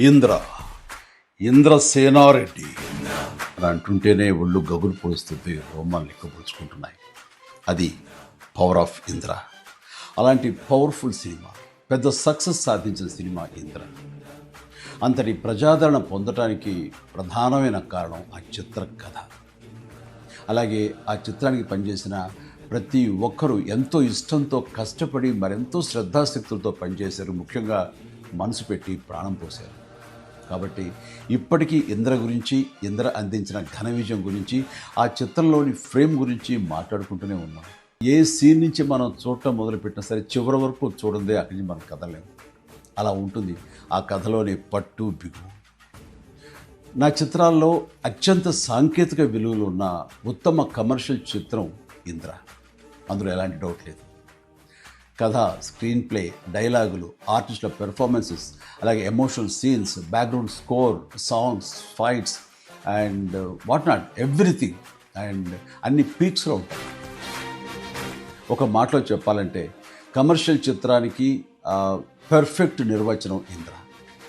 ఇంద్ర ఇంద్రసేనారెడ్డి అని అంటుంటేనే ఒళ్ళు గగులు పొడుస్తుంది, రోమాలు లెక్కపుచ్చుకుంటున్నాయి. అది పవర్ ఆఫ్ ఇంద్ర. అలాంటి పవర్ఫుల్ సినిమా, పెద్ద సక్సెస్ సాధించిన సినిమా ఇంద్ర. అంతటి ప్రజాదరణ పొందటానికి ప్రధానమైన కారణం ఆ చిత్ర కథ. అలాగే ఆ చిత్రానికి పనిచేసిన ప్రతి ఒక్కరూ ఎంతో ఇష్టంతో కష్టపడి మరెంతో శ్రద్ధాశక్తులతో పనిచేశారు. ముఖ్యంగా మనసు పెట్టి ప్రాణం పోశారు. కాబట్టి ఇప్పటికీ ఇంద్ర గురించి, ఇంద్ర అందించిన ఘన విజయం గురించి, ఆ చిత్రంలోని ఫ్రేమ్ గురించి మాట్లాడుకుంటూనే ఉన్నాం. ఏ సీన్ నుంచి మనం చూడటం మొదలుపెట్టినా సరే చివరి వరకు చూడందే అక్కడి నుంచి మనం కదలేము. అలా ఉంటుంది ఆ కథలోని పట్టు బిగు. నా చిత్రాల్లో అత్యంత సాంకేతిక విలువలు ఉన్న ఉత్తమ కమర్షియల్ చిత్రం ఇంద్ర. అందులో ఎలాంటి డౌట్ లేదు. కథ, స్క్రీన్ ప్లే, డైలాగులు, ఆర్టిస్టుల పెర్ఫార్మెన్సెస్, అలాగే emotional scenes, background score, songs, fights and what not, everything. And అన్ని పీక్స్లో ఉంటాయి. ఒక మాటలో చెప్పాలంటే కమర్షియల్ చిత్రానికి పర్ఫెక్ట్ నిర్వచనం ఇంద్ర.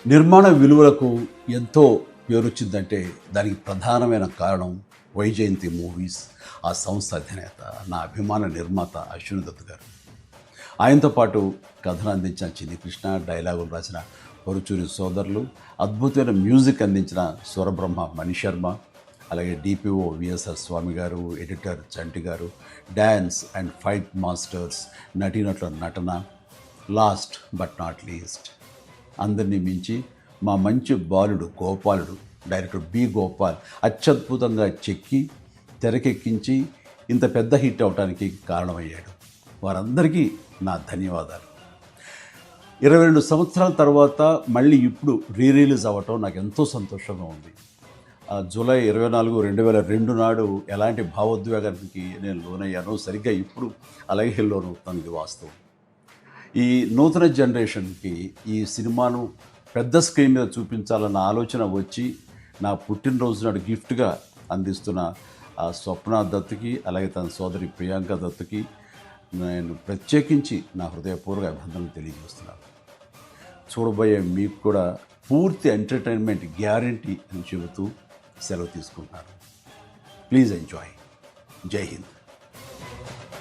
నిర్మాణ విలువలకు ఎంతో పేరొచ్చిందంటే దానికి ప్రధానమైన కారణం వైజయంతి మూవీస్, ఆ సంస్థ అధినేత, నా అభిమాన నిర్మాత అశ్విని దత్ గారు. ఆయనతో పాటు కథను అందించిన చిన్ని కృష్ణ, డైలాగులు రాసిన పరుచూరి సోదరులు, అద్భుతమైన మ్యూజిక్ అందించిన స్వరబ్రహ్మ మణిశర్మ, అలాగే డిపిఓ విఎస్ఆర్ స్వామి గారు, ఎడిటర్ చంటి గారు, డ్యాన్స్ అండ్ ఫైట్ మాస్టర్స్, నటీనటుల నటన, లాస్ట్ బట్ నాట్ లీస్ట్ అందరినీ మించి మా మంచి బాలుడు గోపాలుడు, డైరెక్టర్ బి గోపాల్ అత్యద్భుతంగా చెక్కి తెరకెక్కించి ఇంత పెద్ద హిట్ అవడానికి కారణమయ్యాడు. వారందరికీ నా ధన్యవాదాలు. 22 సంవత్సరాల తర్వాత మళ్ళీ ఇప్పుడు రిలీజ్ అవ్వటం నాకు ఎంతో సంతోషంగా ఉంది. జూలై 24, 2002 నాడు ఎలాంటి భావోద్వేగానికి నేను లోనయ్యానో సరిగ్గా ఇప్పుడు అలాగే లోనవుతాను. ఇది వాస్తవం. ఈ నూతన జనరేషన్కి ఈ సినిమాను పెద్ద స్క్రీన్ మీద చూపించాలన్న ఆలోచన వచ్చి నా పుట్టినరోజు నాడు గిఫ్ట్గా అందిస్తున్న స్వప్న దత్తుకి, అలాగే తన సోదరి ప్రియాంక దత్తుకి నేను ప్రత్యేకించి నా హృదయపూర్వక అభినందనలు తెలియజేస్తున్నాను. చూడబోయే మీకు కూడా పూర్తి ఎంటర్టైన్మెంట్ గ్యారంటీ అని చెబుతూ సెలవు తీసుకుంటున్నాను. Please enjoy. జై హింద్.